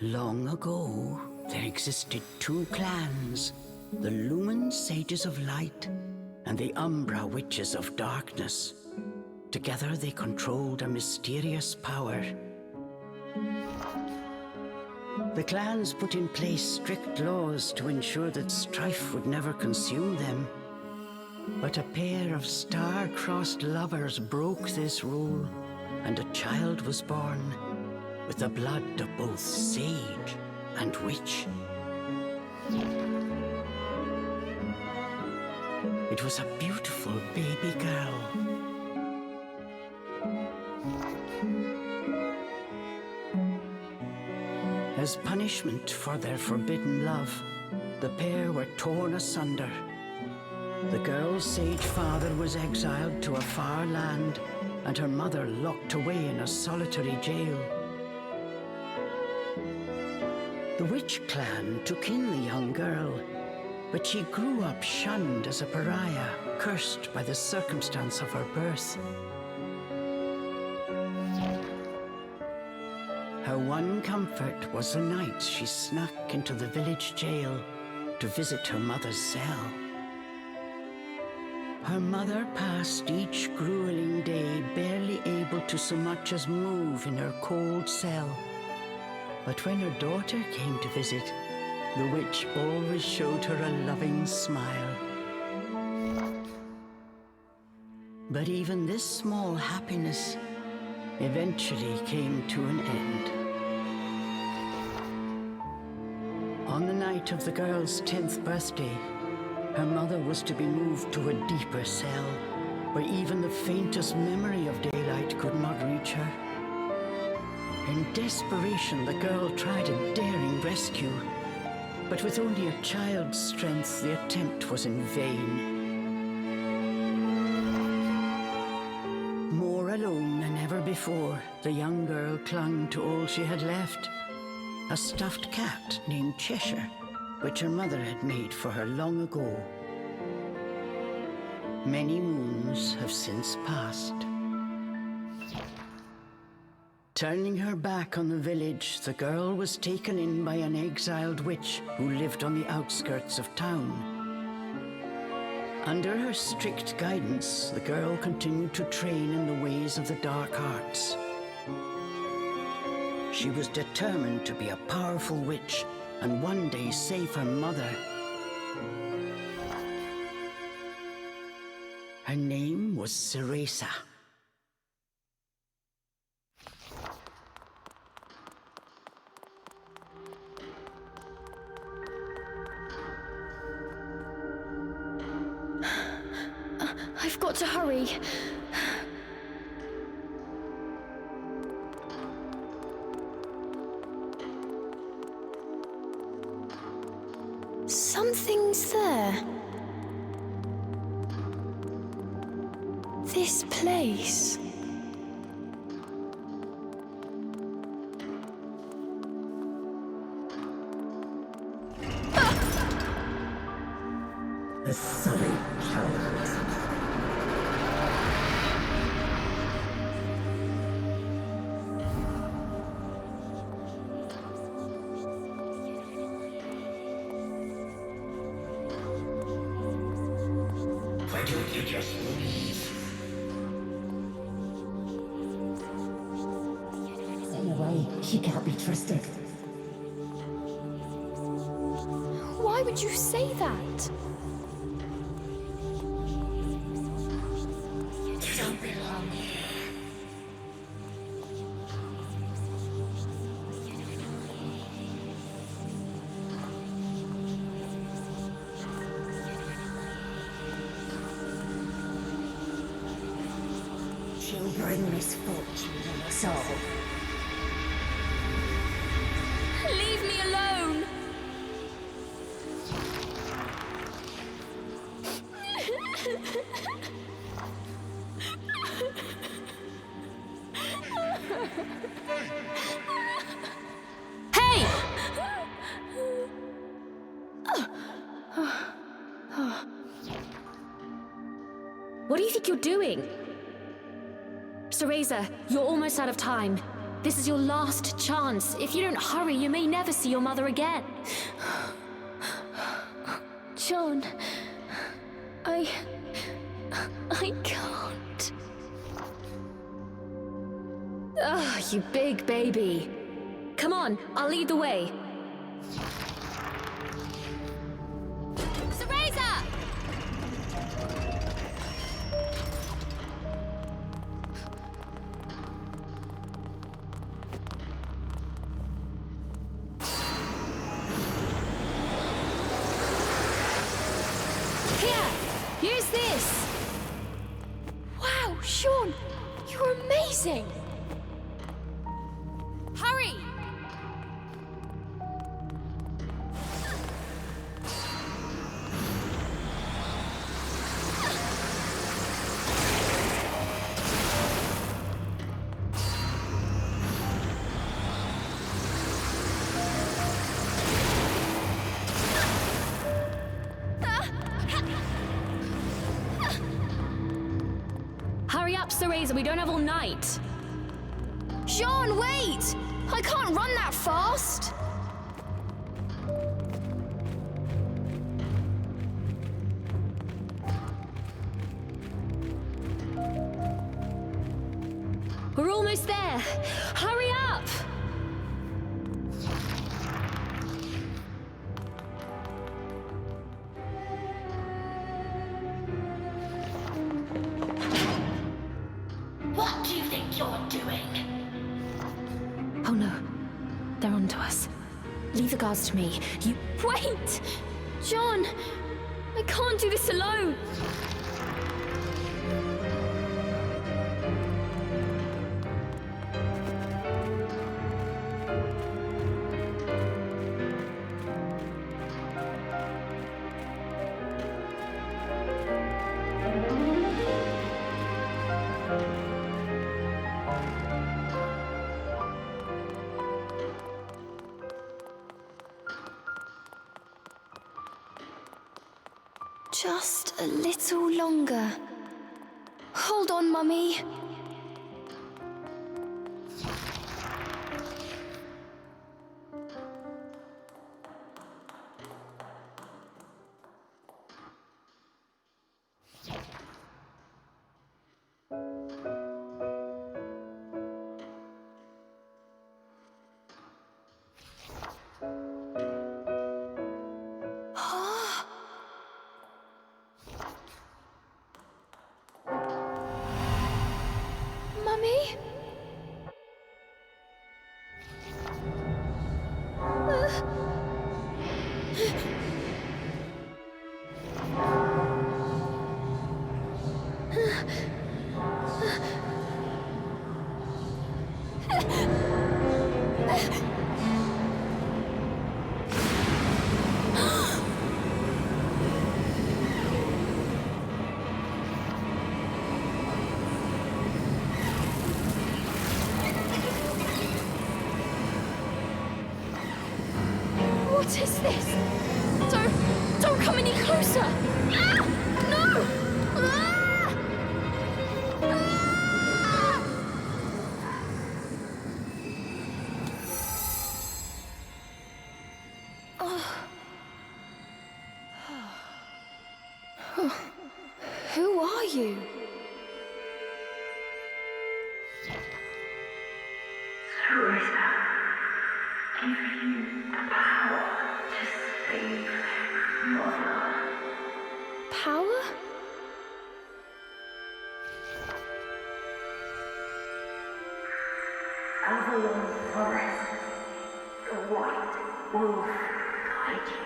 Long ago, there existed two clans, the Lumen Sages of Light and the Umbra Witches of Darkness. Together they controlled a mysterious power. The clans put in place strict laws to ensure that strife would never consume them. But a pair of star-crossed lovers broke this rule, and a child was born with the blood of both sage and witch. It was a beautiful baby girl. As punishment for their forbidden love, the pair were torn asunder. The girl's sage father was exiled to a far land, and her mother locked away in a solitary jail. The witch clan took in the young girl, but she grew up shunned as a pariah, cursed by the circumstance of her birth. Her one comfort was the nights she snuck into the village jail to visit her mother's cell. Her mother passed each grueling day barely able to so much as move in her cold cell. But when her daughter came to visit, the witch always showed her a loving smile. But even this small happiness eventually came to an end. On the night of the girl's 10th birthday, her mother was to be moved to a deeper cell, where even the faintest memory of daylight could not reach her. In desperation, the girl tried a daring rescue, but with only a child's strength, the attempt was in vain. More alone than ever before, the young girl clung to all she had left, a stuffed cat named Cheshire, which her mother had made for her long ago. Many moons have since passed. Turning her back on the village, the girl was taken in by an exiled witch who lived on the outskirts of town. Under her strict guidance, the girl continued to train in the ways of the dark arts. She was determined to be a powerful witch and one day save her mother. Her name was Cereza. I've got to hurry. Something's there. This place. The silly coward. Why don't you just leave? Stay away. She can't be trusted. Why would you say that? You don't belong here. She'll bring misfortune on us all. Leave me alone! Hey! What do you think you're doing? Cereza, you're almost out of time. This is your last chance. If you don't hurry, you may never see your mother again. John, I can't. Ugh, you big baby. Come on, I'll lead the way. Cereza! Here, use this. Wow, Sean, you're amazing. Hurry! Hurry up, Cereza, we don't have all night. Sean, wait! I can't run that fast! We're almost there! Hurry up! What do you think you're doing? Oh no, they're onto us. Leave the guards to me. You— Wait! John! I can't do this alone! Just a little longer. Hold on, Mummy. Mummy? What is this? Don't come any closer! Ah! No! Ah! Ah! Who are you? Cereza, give you the power to save Mother. Power? Avalon Forest, the White Wolf guide you.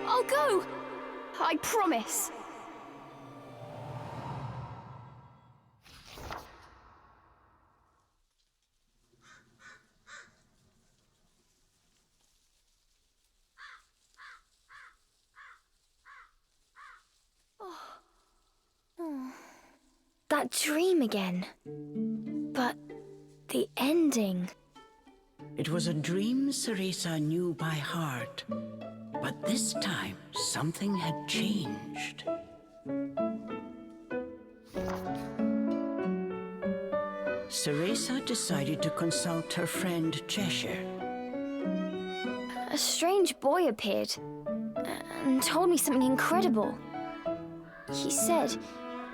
I'll go! I promise. That dream again. But the ending. It was a dream Cereza knew by heart. But this time, something had changed. Cereza decided to consult her friend Cheshire. A strange boy appeared and told me something incredible. He said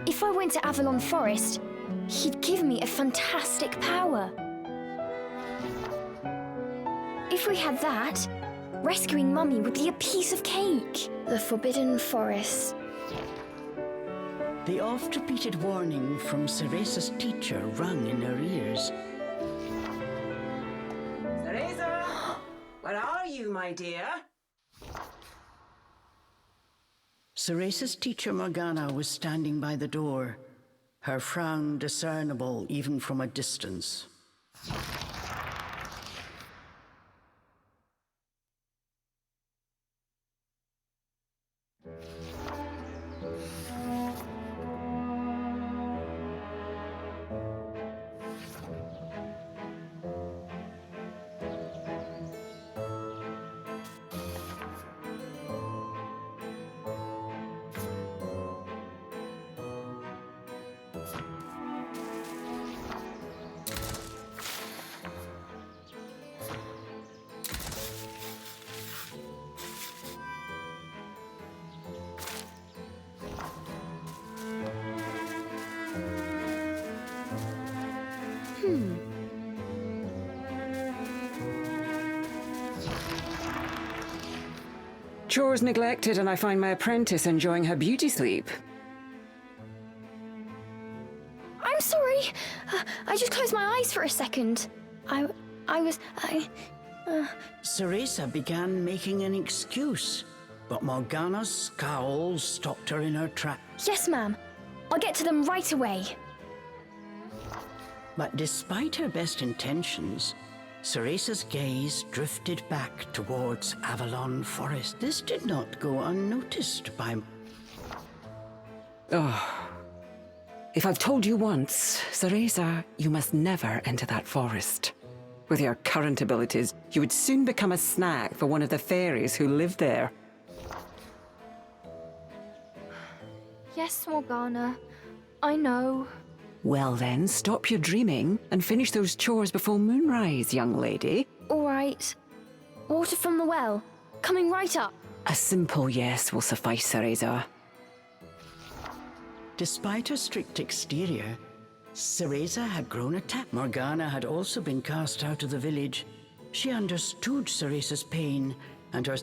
if I went to Avalon Forest, he'd give me a fantastic power. If we had that, rescuing Mummy would be a piece of cake. The Forbidden Forest. The oft-repeated warning from Cereza's teacher rung in her ears. Cereza! Where are you, my dear? Cereza's teacher Morgana was standing by the door, her frown discernible even from a distance. Chores neglected, and I find my apprentice enjoying her beauty sleep. I'm sorry. I just closed my eyes for a second. Cereza began making an excuse, but Morgana's scowl stopped her in her tracks. Yes, ma'am. I'll get to them right away. But despite her best intentions, Cereza's gaze drifted back towards Avalon Forest. This did not go unnoticed by... If I've told you once, Cereza, you must never enter that forest. With your current abilities, you would soon become a snack for one of the fairies who live there. Yes, Morgana. I know. Well then, stop your dreaming and finish those chores before moonrise, young lady. All right. Water from the well. Coming right up. A simple yes will suffice, Cereza. Despite her strict exterior, Cereza had grown attached. Morgana had also been cast out of the village. She understood Cereza's pain and her...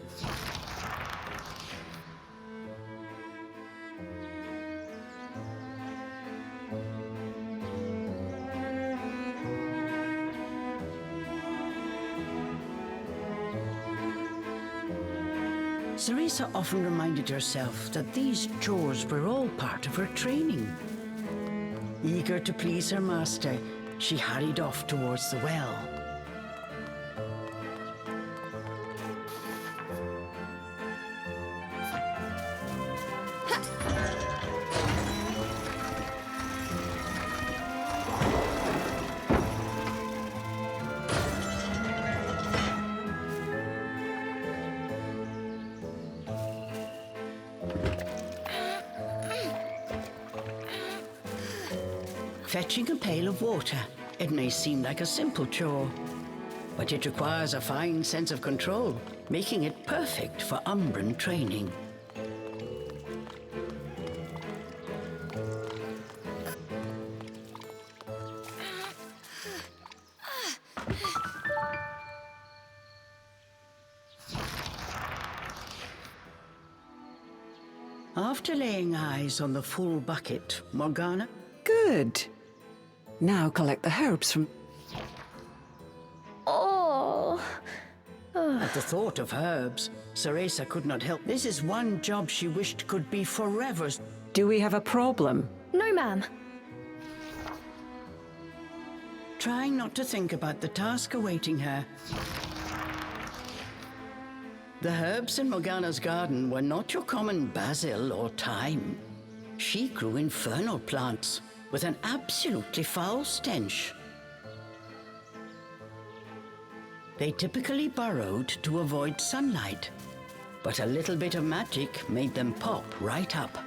Cereza often reminded herself that these chores were all part of her training. Eager to please her master, she hurried off towards the well. Fetching a pail of water. It may seem like a simple chore, but it requires a fine sense of control, making it perfect for Umbran training. After laying eyes on the full bucket, Morgana... Good. Now collect the herbs from... Oh. At the thought of herbs, Cereza could not help. This is one job she wished could be forever. Do we have a problem? No, ma'am. Trying not to think about the task awaiting her. The herbs in Morgana's garden were not your common basil or thyme. She grew infernal plants with an absolutely foul stench. They typically burrowed to avoid sunlight, but a little bit of magic made them pop right up.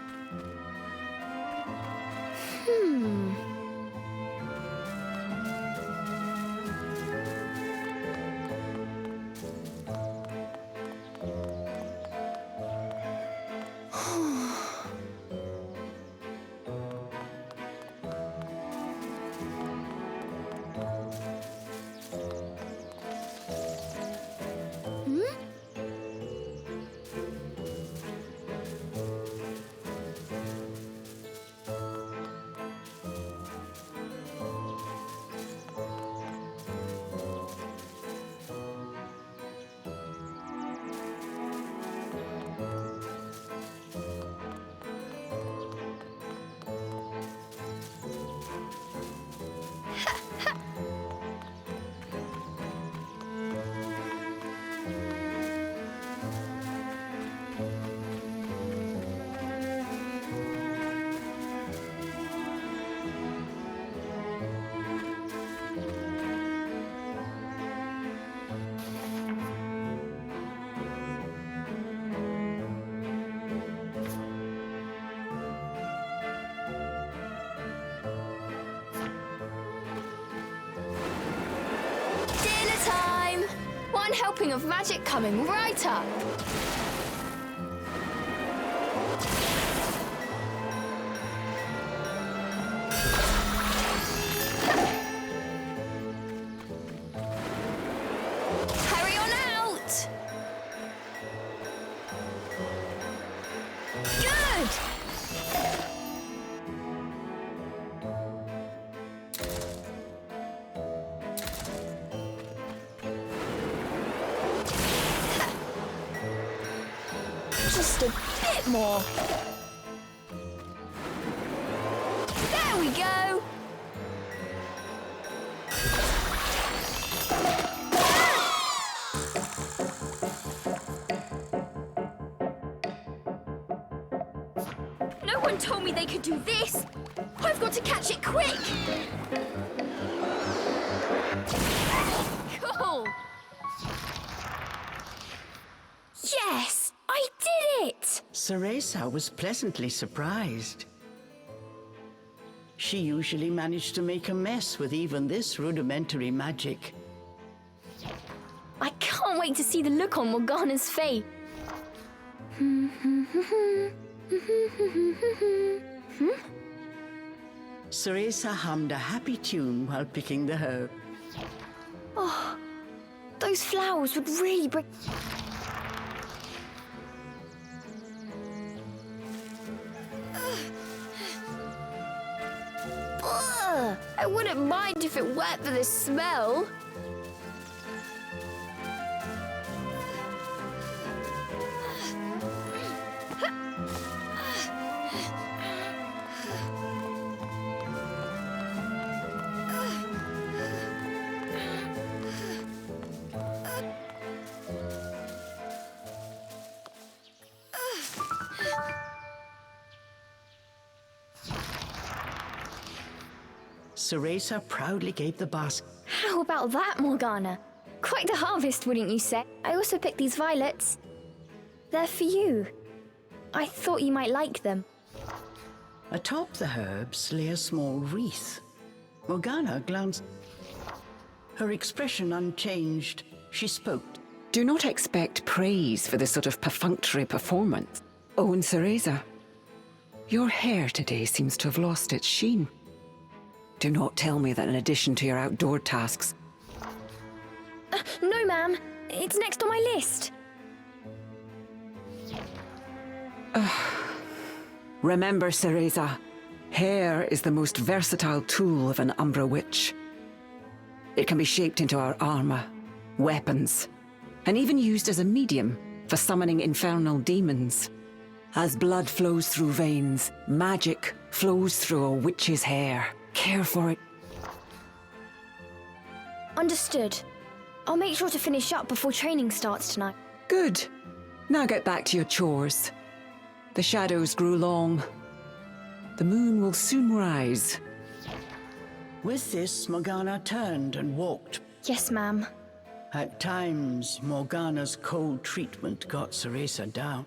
One helping of magic coming right up. Hurry on out! Good! Just a bit more. There we go. No one told me they could do this. I've got to catch it quick. Cool. Yes, I did it. Cereza was pleasantly surprised. She usually managed to make a mess with even this rudimentary magic. I can't wait to see the look on Morgana's face. Cereza hummed a happy tune while picking the herb. Oh, those flowers would really bring... Ugh, I wouldn't mind if it weren't for the smell. Cereza proudly gave the basket. How about that, Morgana? Quite the harvest, wouldn't you say? I also picked these violets. They're for you. I thought you might like them. Atop the herbs lay a small wreath. Morgana glanced. Her expression unchanged. She spoke. Do not expect praise for this sort of perfunctory performance. Oh, and Cereza, your hair today seems to have lost its sheen. Do not tell me that in addition to your outdoor tasks... No, ma'am. It's next on my list. Remember, Cereza, hair is the most versatile tool of an Umbra witch. It can be shaped into our armor, weapons, and even used as a medium for summoning infernal demons. As blood flows through veins, magic flows through a witch's hair. Care for it. Understood. I'll make sure to finish up before training starts tonight. Good. Now get back to your chores. The shadows grew long. The moon will soon rise. With this, Morgana turned and walked. Yes, ma'am. At times, Morgana's cold treatment got Cereza down.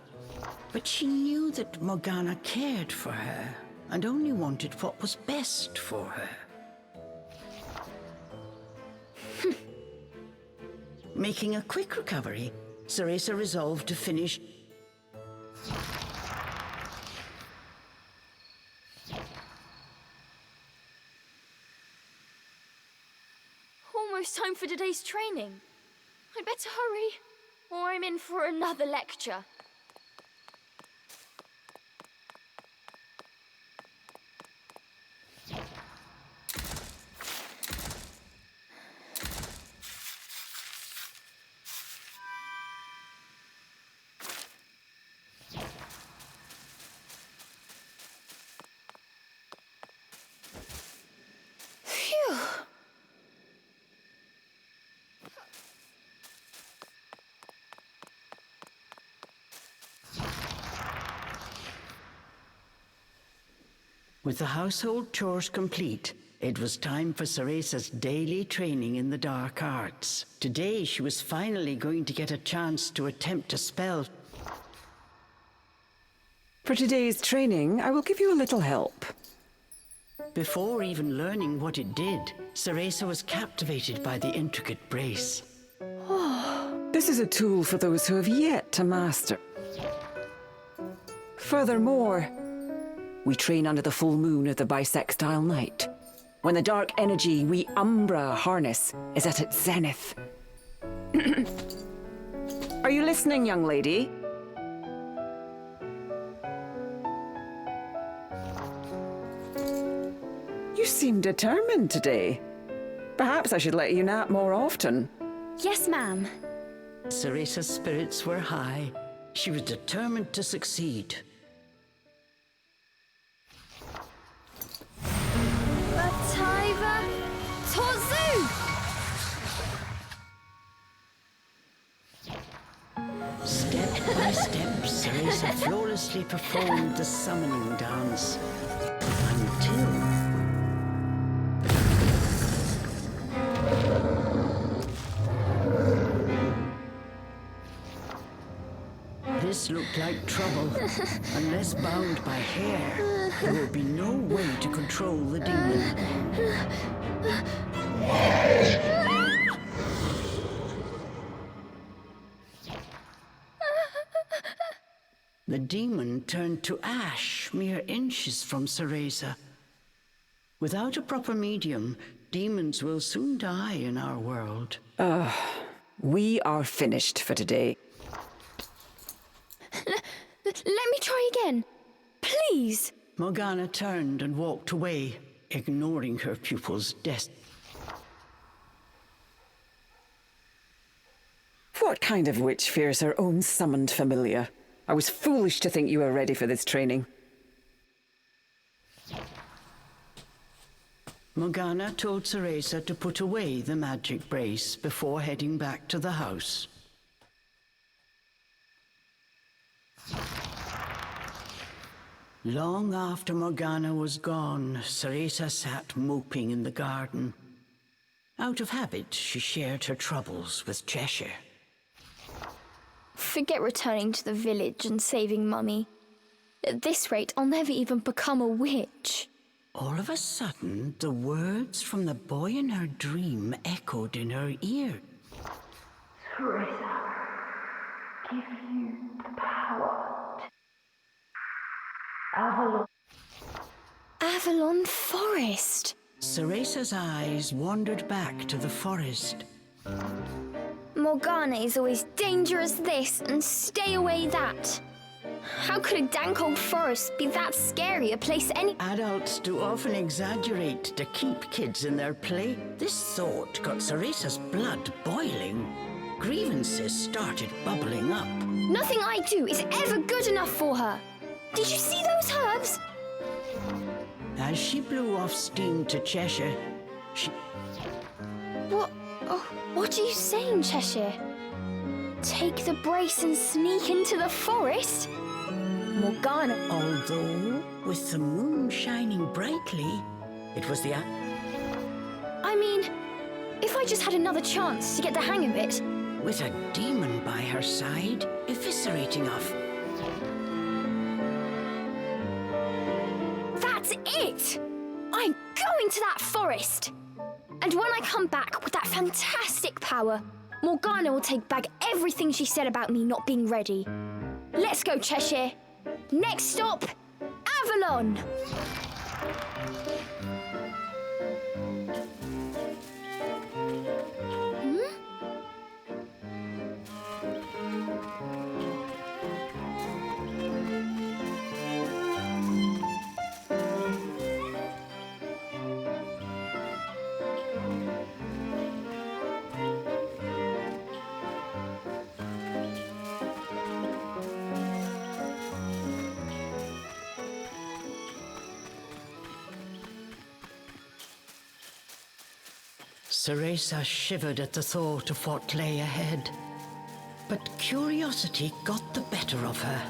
But she knew that Morgana cared for her and only wanted what was best for her. Making a quick recovery, Cereza resolved to finish. Almost time for today's training. I'd better hurry, or I'm in for another lecture. Phew. With the household chores complete, it was time for Cereza's daily training in the dark arts. Today, she was finally going to get a chance to attempt a spell. For today's training, I will give you a little help. Before even learning what it did, Cereza was captivated by the intricate brace. Oh, This is a tool for those who have yet to master. Furthermore, we train under the full moon of the bisextile night, when the dark energy we Umbra harness is at its zenith. Are you listening, young lady? You seem determined today. Perhaps I should let you nap more often. Yes, ma'am. Cereza's spirits were high. She was determined to succeed. Bataiva Tozu! Step by step, Cereza flawlessly performed the summoning dance. Until... This looked like trouble. Unless bound by hair, there would be no way to control the demon. The demon turned to ash mere inches from Cereza. Without a proper medium, demons will soon die in our world. We are finished for today. Let me try again. Please. Morgana turned and walked away, ignoring her pupil's death. What kind of witch fears her own summoned familiar? I was foolish to think you were ready for this training. Morgana told Cereza to put away the magic brace before heading back to the house. Long after Morgana was gone, Cereza sat moping in the garden. Out of habit, she shared her troubles with Cheshire. Forget returning to the village and saving Mummy. At this rate, I'll never even become a witch. All of a sudden, the words from the boy in her dream echoed in her ear. Cereza, give you the power. Avalon. Avalon Forest. Cereza's eyes wandered back to the forest. Morgana is always dangerous this and stay away that. How could a dank old forest be that scary a place any— Adults do often exaggerate to keep kids in their play. This thought got Cereza's blood boiling. Grievances started bubbling up. Nothing I do is ever good enough for her. Did you see those herbs? As she blew off steam to Cheshire, she... What are you saying, Cheshire? Take the brace and sneak into the forest? Morgana. Although, with the moon shining brightly, it was the... I mean, if I just had another chance to get the hang of it. With a demon by her side, eviscerating us. That's it! I'm going to that forest! And when I come back with that fantastic power, Morgana will take back everything she said about me not being ready. Let's go, Cheshire. Next stop, Avalon! Cereza shivered at the thought of what lay ahead. But curiosity got the better of her.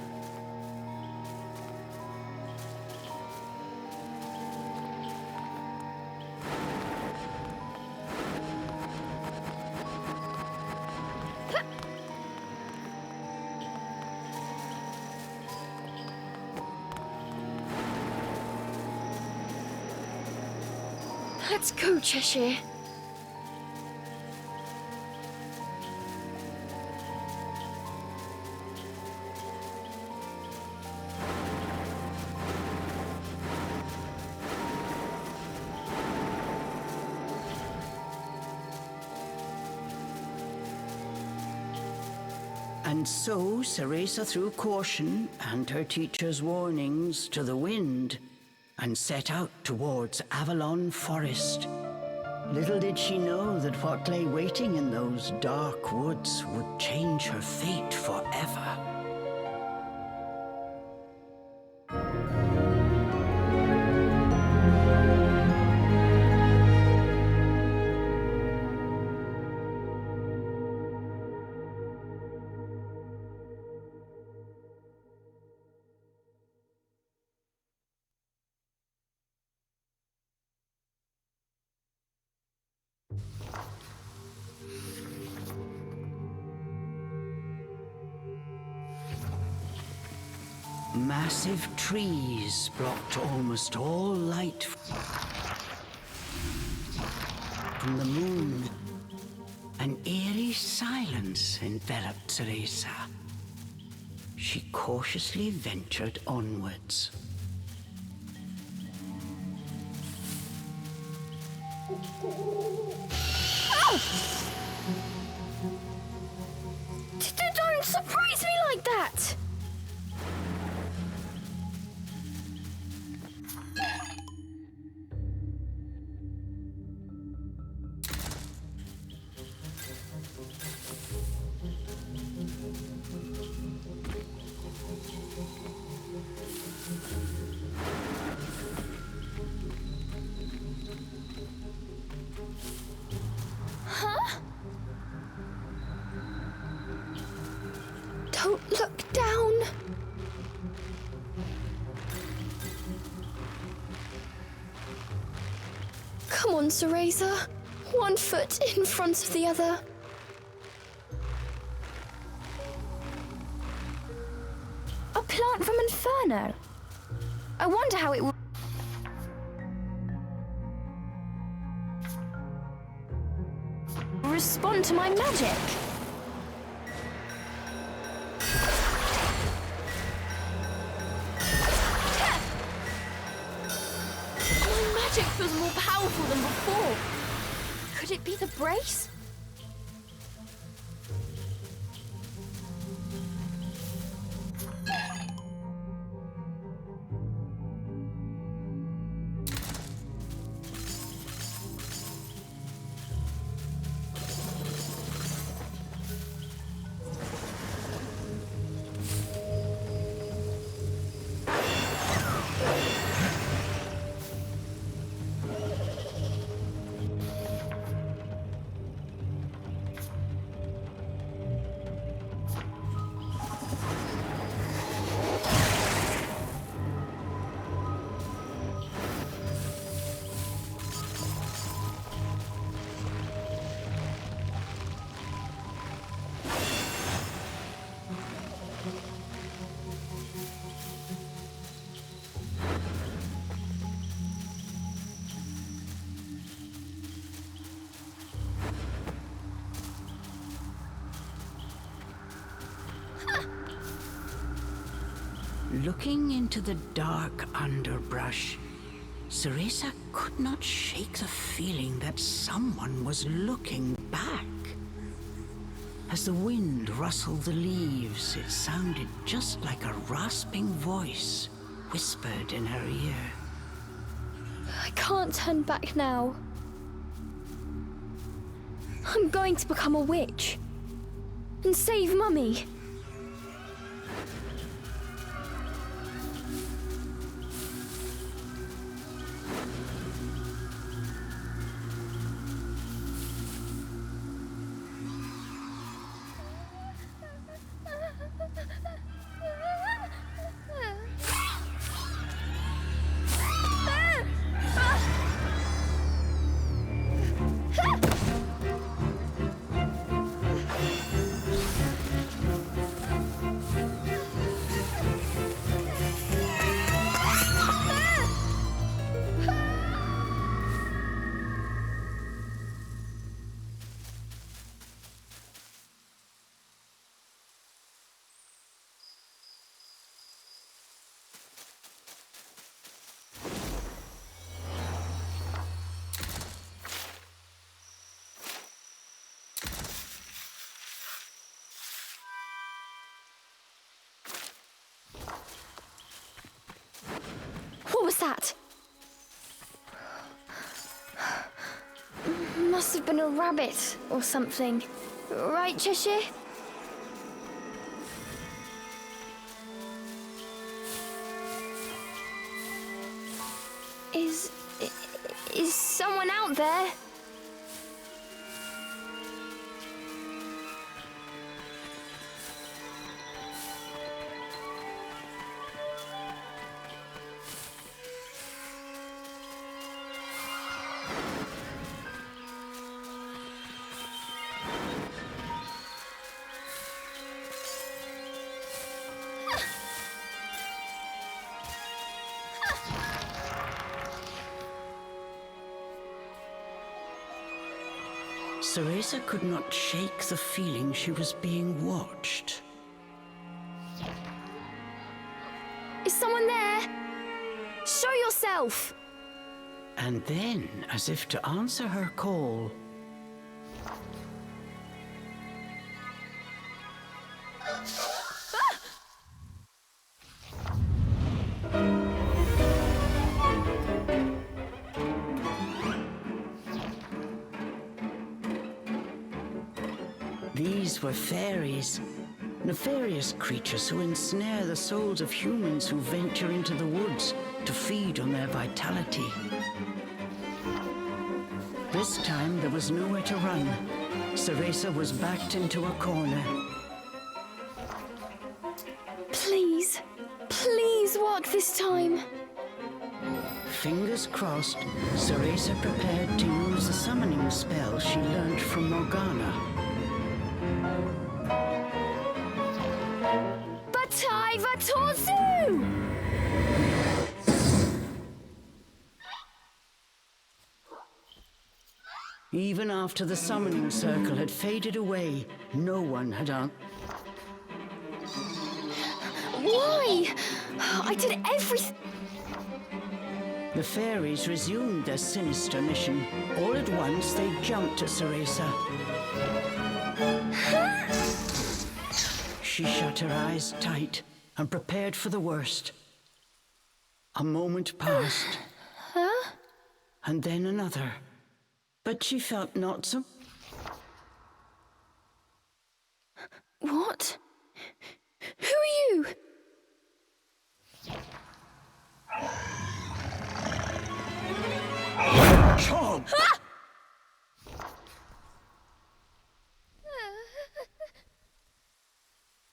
Let's go, Cheshire. And so Cereza threw caution and her teacher's warnings to the wind and set out towards Avalon Forest. Little did she know that what lay waiting in those dark woods would change her fate forever. Massive trees blocked almost all light from the moon. An eerie silence enveloped Cereza. She cautiously ventured onwards. Don't surprise me like that! Don't look down. Come on, Cereza. One foot in front of the other. A plant from Inferno. I wonder how it will respond to my magic. Magic feels more powerful than before. Could it be the brace? Looking into the dark underbrush, Cereza could not shake the feeling that someone was looking back. As the wind rustled the leaves, it sounded just like a rasping voice whispered in her ear. I can't turn back now. I'm going to become a witch and save Mummy. that? Must have been a rabbit or something. Right, Cheshire? Is someone out there? Cereza could not shake the feeling she was being watched. Is someone there? Show yourself! And then, as if to answer her call, these were fairies, nefarious creatures who ensnare the souls of humans who venture into the woods to feed on their vitality. This time there was nowhere to run. Cereza was backed into a corner. Please, please work this time. Fingers crossed, Cereza prepared to use the summoning spell she learned from Morgana. Batai Vatozu! Even after the summoning circle had faded away, no one had answered. Why? I did everything. The fairies resumed their sinister mission. All at once, they jumped at Cereza. She shut her eyes tight and prepared for the worst. A moment passed, and then another. But she felt not so... What? Who are you? Chomp!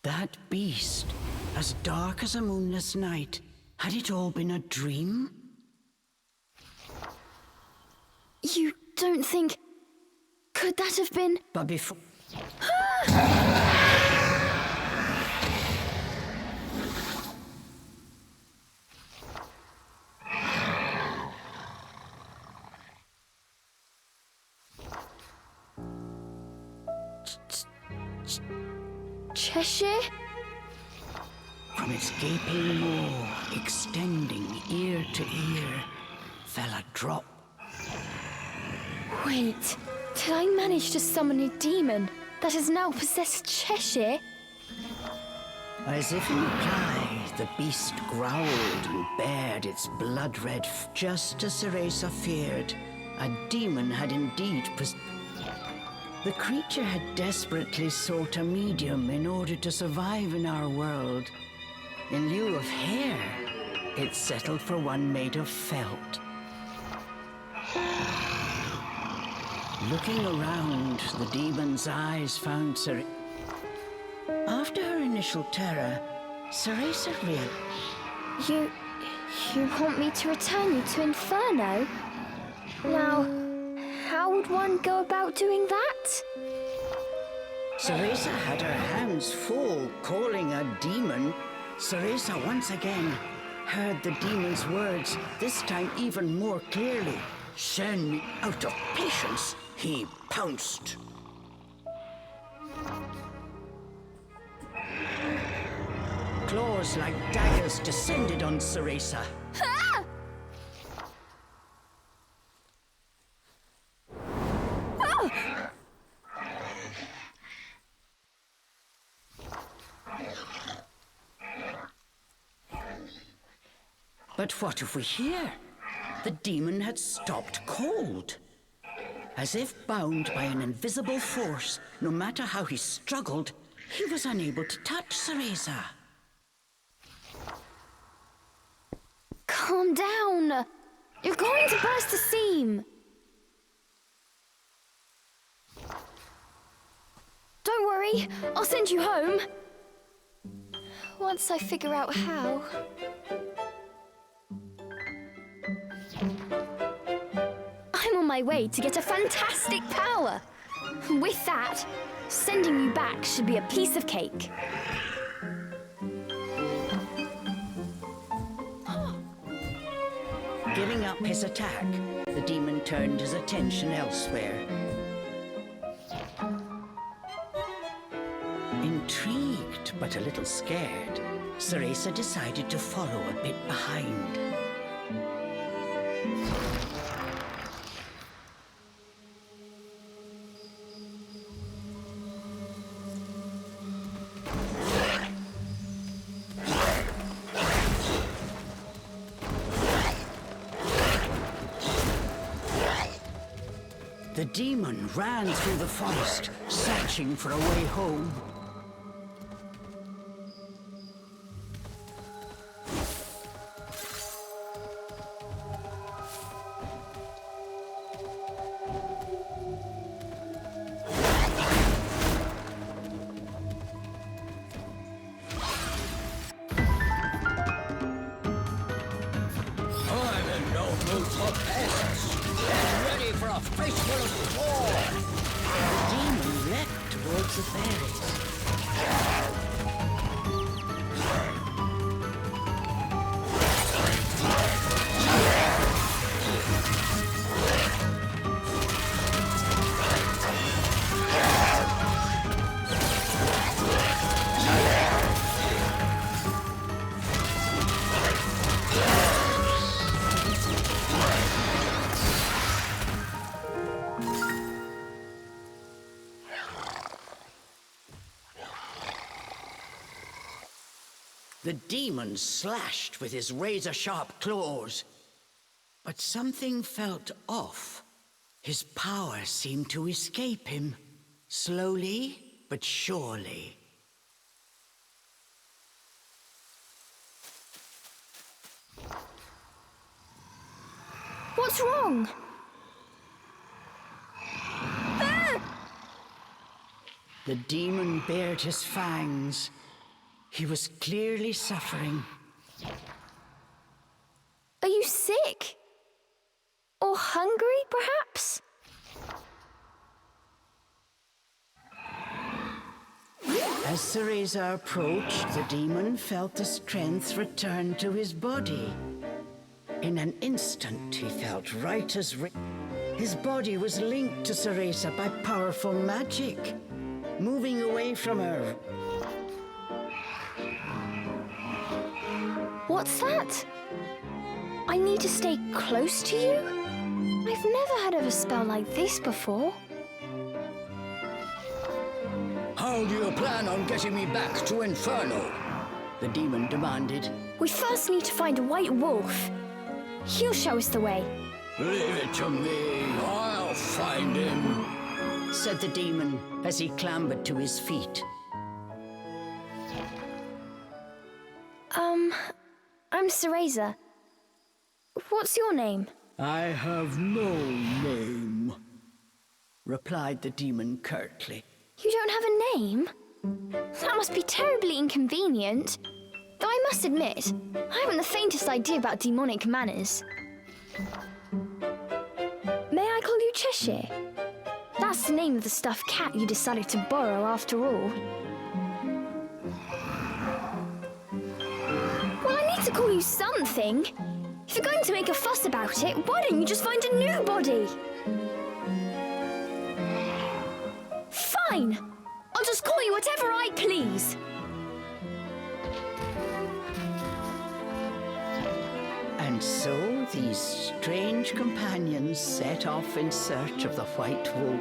That beast, as dark as a moonless night, had it all been a dream? You don't think... Could that have been... But before... Cheshire? From its gaping maw, extending ear to ear, fell a drop. Wait, did I manage to summon a demon that has now possessed Cheshire? As if in reply, the beast growled and bared its blood-red just as Cereza feared. A demon had indeed The creature had desperately sought a medium in order to survive in our world. In lieu of hair, it settled for one made of felt. Looking around, the demon's eyes found Cereza. After her initial terror, Cereza realized... You want me to return you to Inferno? Now, how would one go about doing that? Cereza had her hands full calling a demon. Cereza once again heard the demon's words, this time even more clearly. Send me out of patience, he pounced. Claws like daggers descended on Cereza. Ah! Oh! But But what if we hear? The demon had stopped cold. As if bound by an invisible force, no matter how he struggled, he was unable to touch Cereza. Calm down. You're going to burst a seam. Don't worry, I'll send you home. Once I figure out how. I'm on my way to get a fantastic power. With that, sending you back should be a piece of cake. Giving up his attack, the demon turned his attention elsewhere. Intrigued, but a little scared, Cereza decided to follow a bit behind. The demon ran through the forest, searching for a way home. I'm in no mood for pests. Get ready for a fistful of war. The demon leapt towards the fairies. The demon slashed with his razor-sharp claws. But something felt off. His power seemed to escape him, slowly but surely. What's wrong? The demon bared his fangs. He was clearly suffering. Are you sick? Or hungry, perhaps? As Cereza approached, the demon felt the strength return to his body. In an instant, he felt right as his body was linked to Cereza by powerful magic, moving away from her. What's that? I need to stay close to you? I've never heard of a spell like this before. How do you plan on getting me back to Inferno? The demon demanded. We first need to find a white wolf. He'll show us the way. Leave it to me. I'll find him, said the demon as he clambered to his feet. I'm Cereza. What's your name? I have no name, replied the demon curtly. You don't have a name? That must be terribly inconvenient. Though I must admit, I haven't the faintest idea about demonic manners. May I call you Cheshire? That's the name of the stuffed cat you decided to borrow after all. Well, I need to call you something. If you're going to make a fuss about it, why don't you just find a new body? Fine! I'll just call you whatever I please. And so these strange companions set off in search of the white wolf.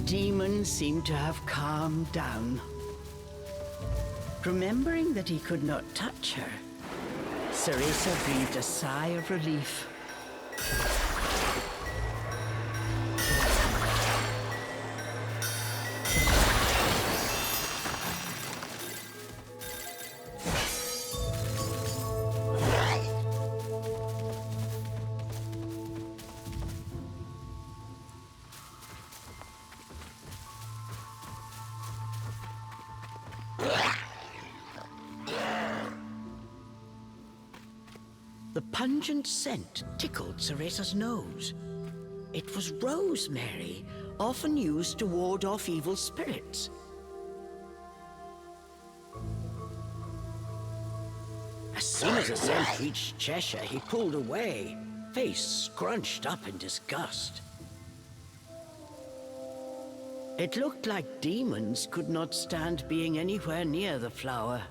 demon seemed to have calmed down. Remembering that he could not touch her, Cereza breathed a sigh of relief. The pungent scent tickled Cereza's nose. It was rosemary, often used to ward off evil spirits. As soon as the scent reached Cheshire, he pulled away, face scrunched up in disgust. It looked like demons could not stand being anywhere near the flower.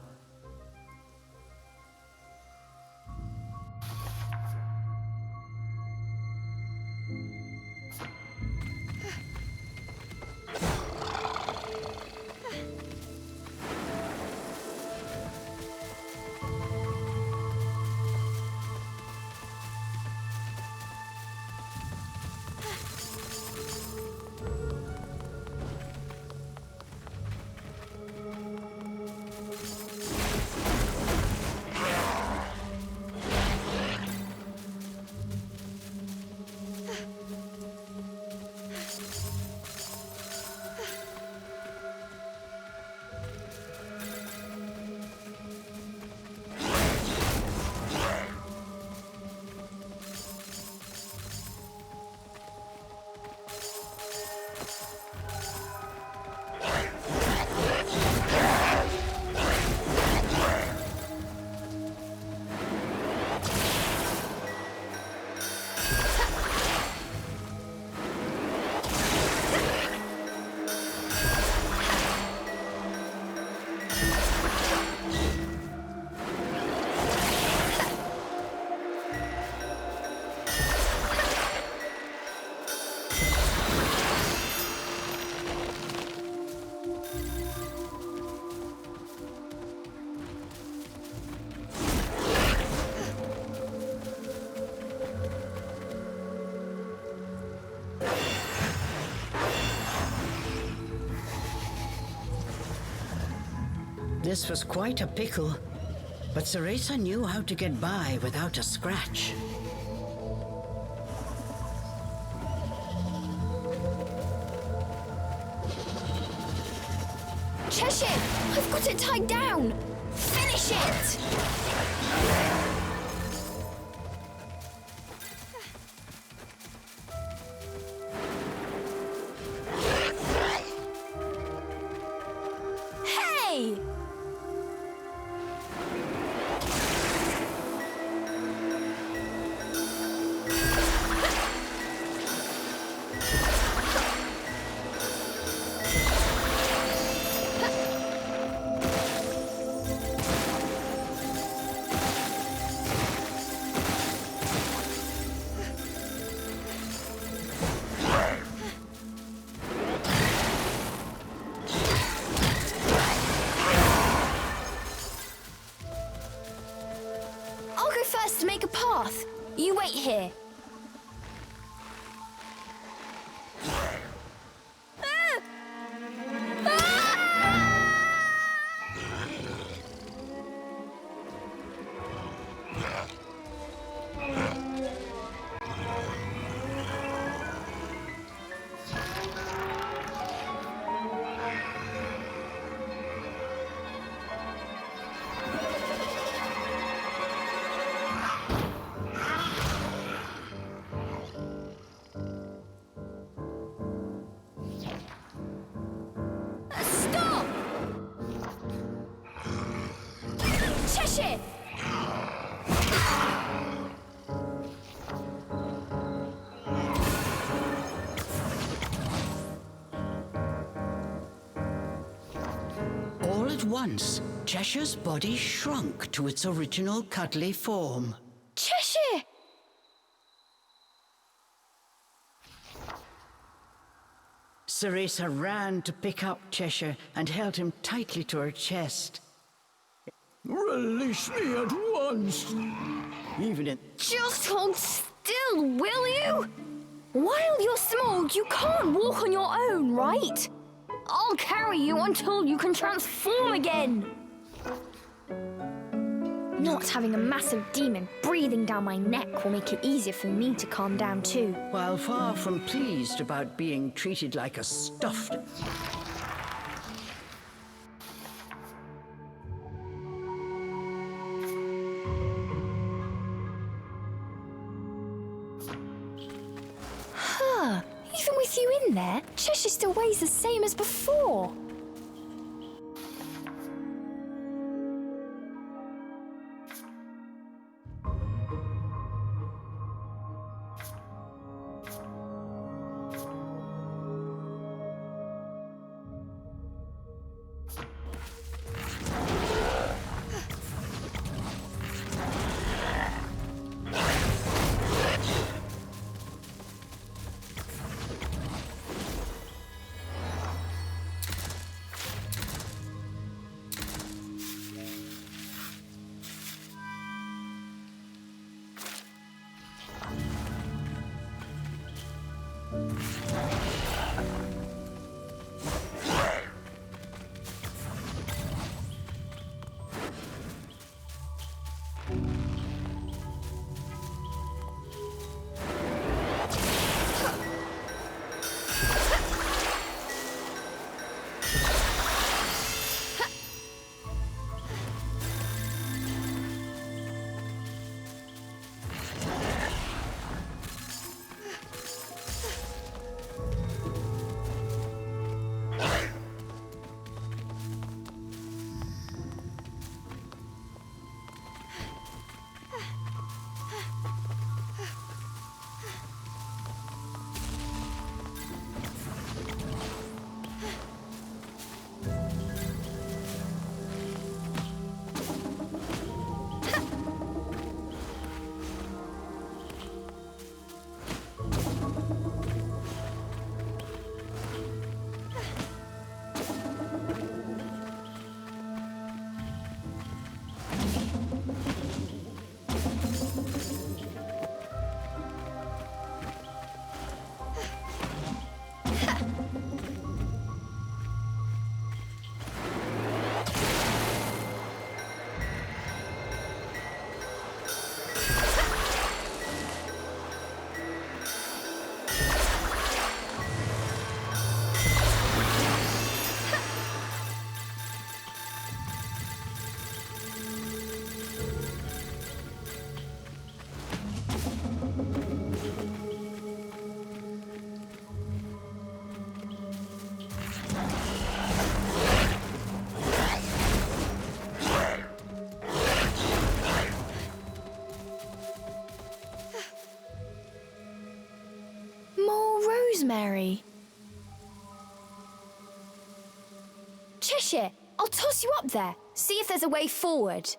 This was quite a pickle, but Cereza knew how to get by without a scratch. Cheshire! I've got it tied down! Finish it! Hey! I'll go first to make a path. You wait here. Stop! Cheshire! All at once, Cheshire's body shrunk to its original cuddly form. Cheshire! Cereza ran to pick up Cheshire and held him tightly to her chest. Release me at once! Even in... Just hold still, will you? While you're small, you can't walk on your own, right? I'll carry you until you can transform again. Not having a massive demon breathing down my neck will make it easier for me to calm down too. While far from pleased about being treated like a stuffed... Even with you in there, Cheshire still weighs the same as before. Rosemary. Cheshire, I'll toss you up there. See if there's a way forward.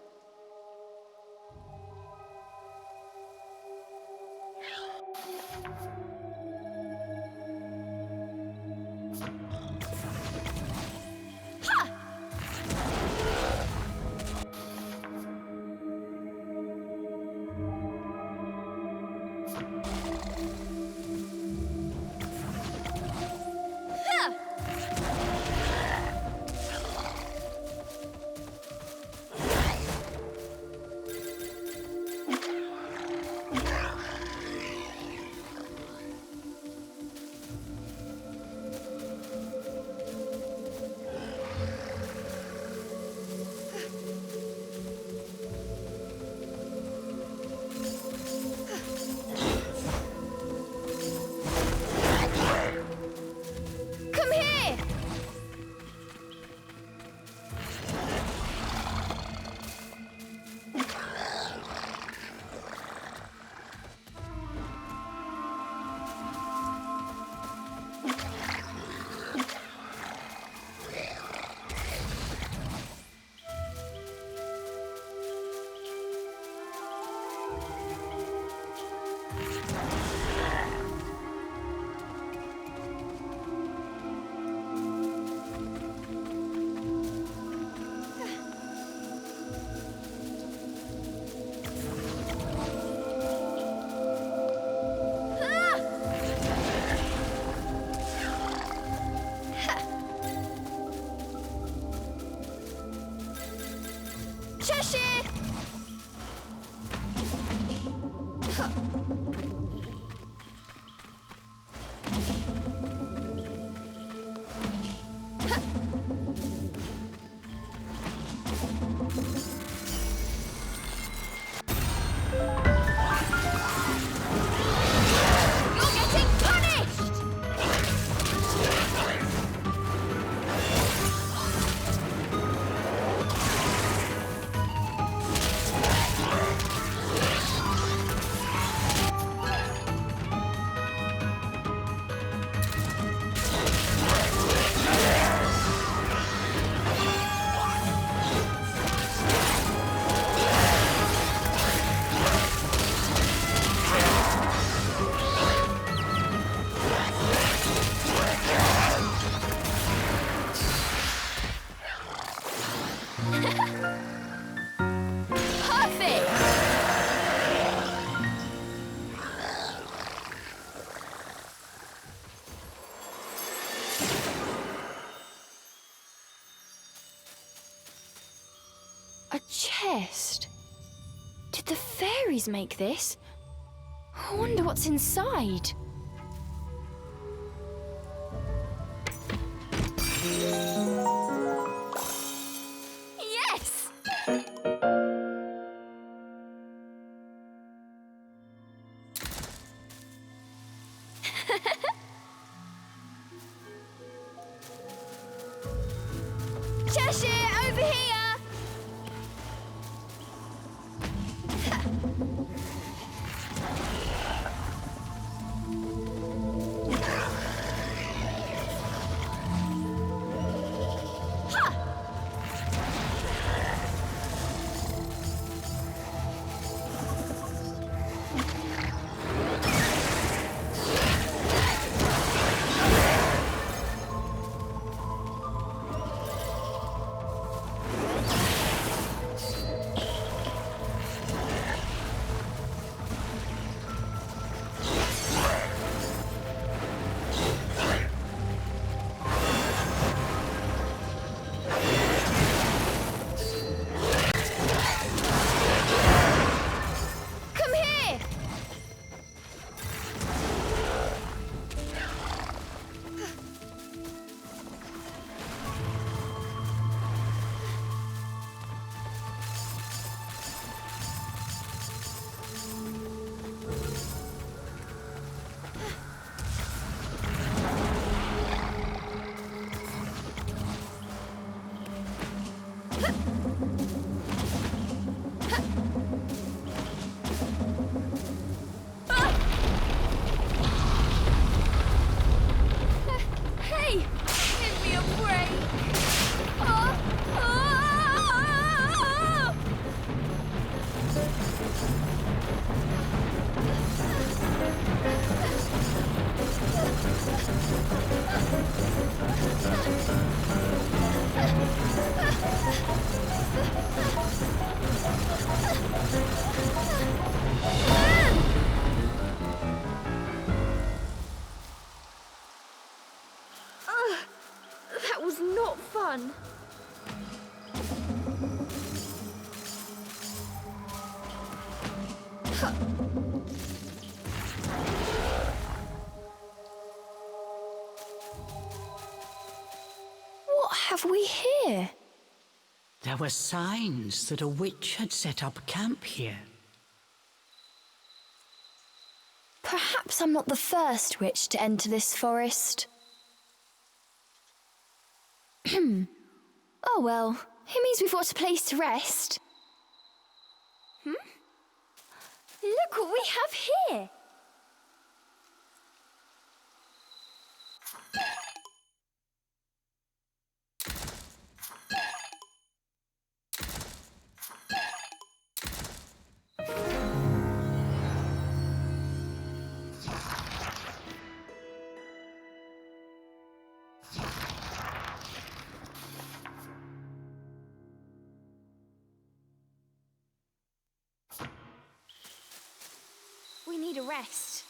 A chest? Did the fairies make this? I wonder what's inside. Yes! Cheshire, over here! Come here! Hey! Give me a break! Ah! Ah! That was not fun. What have we here? There were signs that a witch had set up camp here. Perhaps I'm not the first witch to enter this forest. Oh well, it means we've got a place to rest. Look what we have here! We need a rest.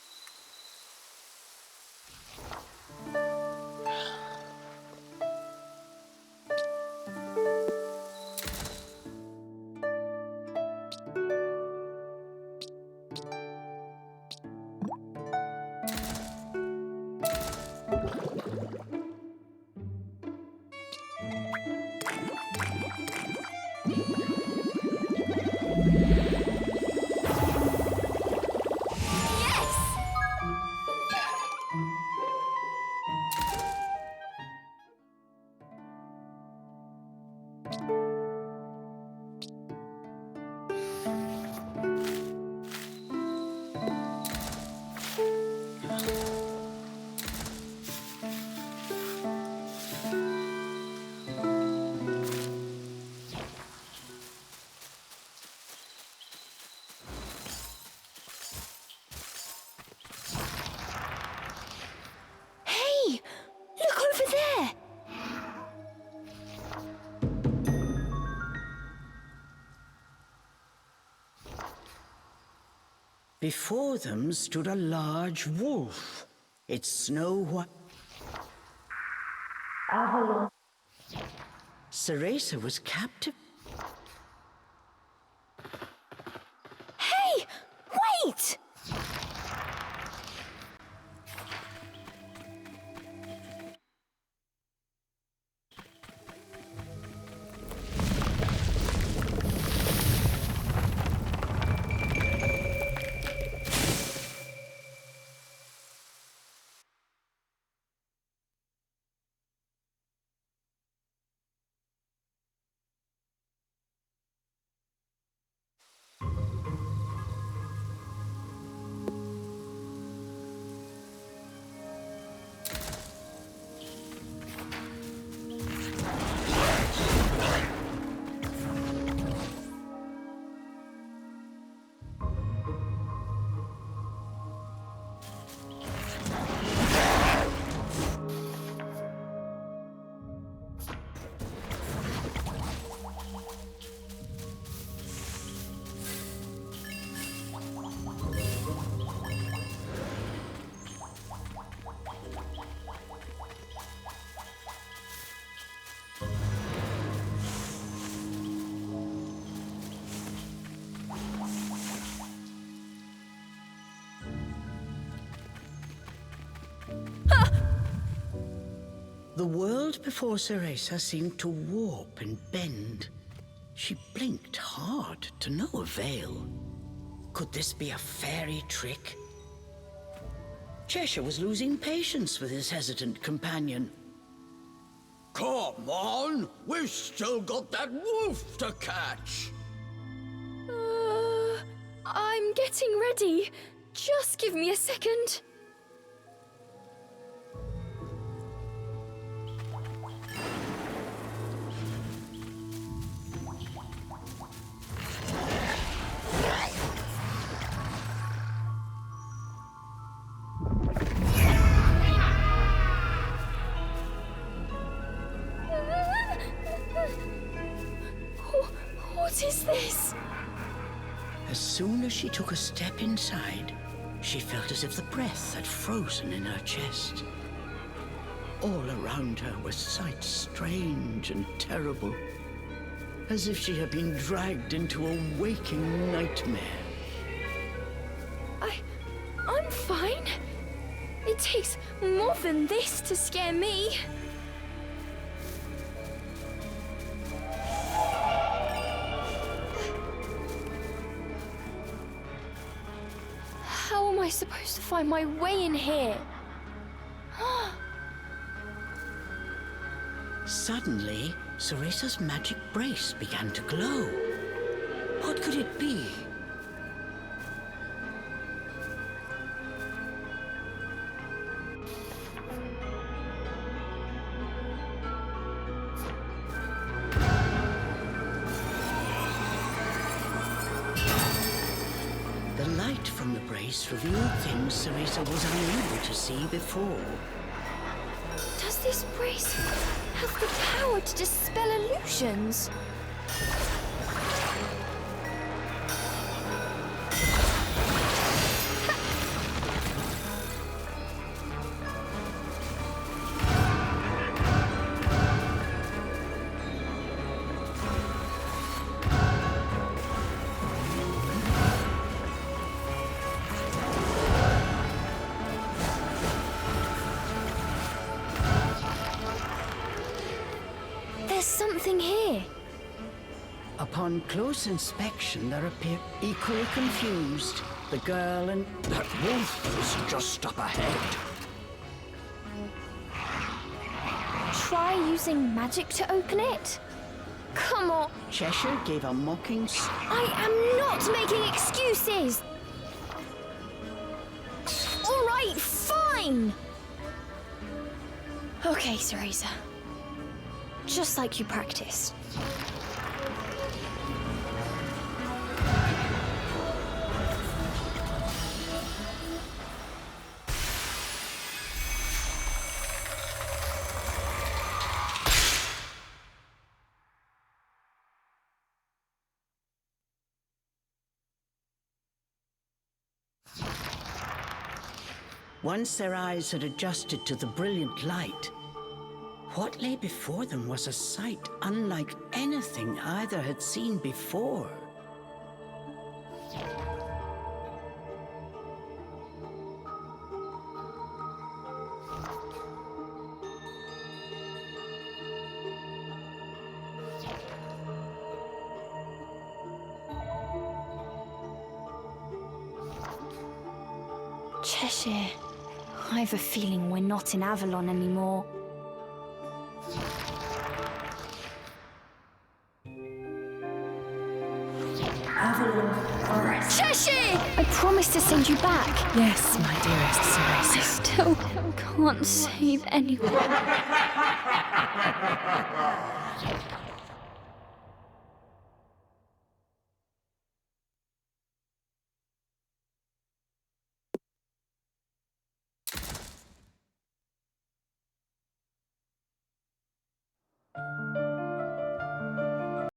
Before them stood a large wolf, its snow-white. Cereza was captive. The world before Cereza seemed to warp and bend. She blinked hard to no avail. Could this be a fairy trick? Cheshire was losing patience with his hesitant companion. Come on! We've still got that wolf to catch! I'm getting ready. Just give me a second. What is this? As soon as she took a step inside, she felt as if the breath had frozen in her chest. All around her were sights strange and terrible, as if she had been dragged into a waking nightmare. I'm fine. It takes more than this to scare me. How am I supposed to find my way in here? Suddenly, Cereza's magic brace began to glow. What could it be? The light from the brace revealed things Cereza was unable to see before. Does this brace have the power to dispel illusions? There's something here. Upon close inspection, there appeared equally confused. The girl and... That wolf is just up ahead. Try using magic to open it? Come on. Cheshire gave a mocking... I am not making excuses! All right, fine! Okay, Cereza. Just like you practiced. Once their eyes had adjusted to the brilliant light, what lay before them was a sight unlike anything either had seen before. Cheshire, I have a feeling we're not in Avalon anymore. Cheshire! I promised to send you back. Yes, my dearest I Cereza. still can't save anyone.